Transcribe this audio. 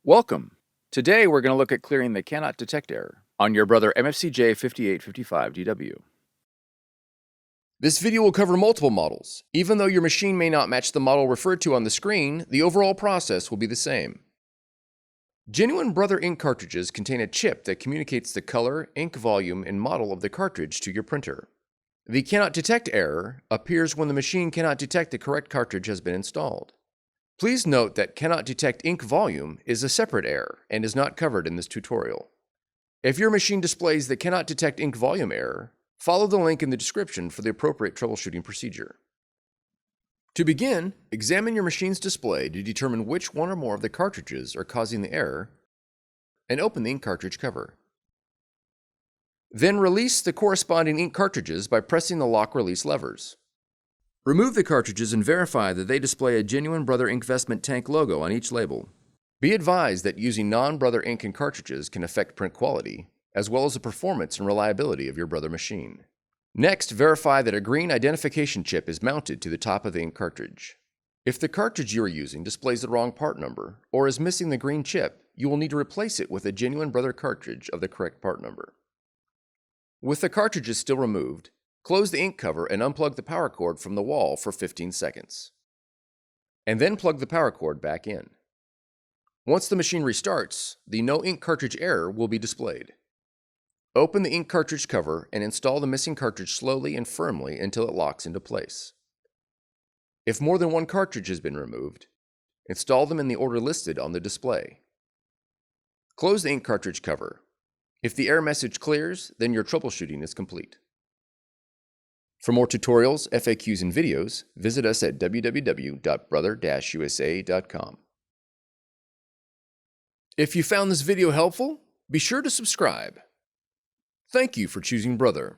Welcome! Today we're going to look at clearing the cannot detect error on your Brother MFC-J5855DW. This video will cover multiple models. Even though your machine may not match the model referred to on the screen, the overall process will be the same. Genuine Brother ink cartridges contain a chip that communicates the color, ink volume, and model of the cartridge to your printer. The cannot detect error appears when the machine cannot detect the correct cartridge has been installed. Please note that cannot detect ink volume is a separate error and is not covered in this tutorial. If your machine displays the cannot detect ink volume error, follow the link in the description for the appropriate troubleshooting procedure. To begin, examine your machine's display to determine which one or more of the cartridges are causing the error, and open the ink cartridge cover. Then release the corresponding ink cartridges by pressing the lock release levers. Remove the cartridges and verify that they display a genuine Brother INKvestment tank logo on each label. Be advised that using non-Brother ink and cartridges can affect print quality, as well as the performance and reliability of your Brother machine. Next, verify that a green identification chip is mounted to the top of the ink cartridge. If the cartridge you are using displays the wrong part number or is missing the green chip, you will need to replace it with a genuine Brother cartridge of the correct part number. With the cartridges still removed, close the ink cover and unplug the power cord from the wall for 15 seconds. And then plug the power cord back in. Once the machine restarts, the no ink cartridge error will be displayed. Open the ink cartridge cover and install the missing cartridge slowly and firmly until it locks into place. If more than one cartridge has been removed, install them in the order listed on the display. Close the ink cartridge cover. If the error message clears, then your troubleshooting is complete. For more tutorials, FAQs, and videos, visit us at www.brother-usa.com. If you found this video helpful, be sure to subscribe. Thank you for choosing Brother.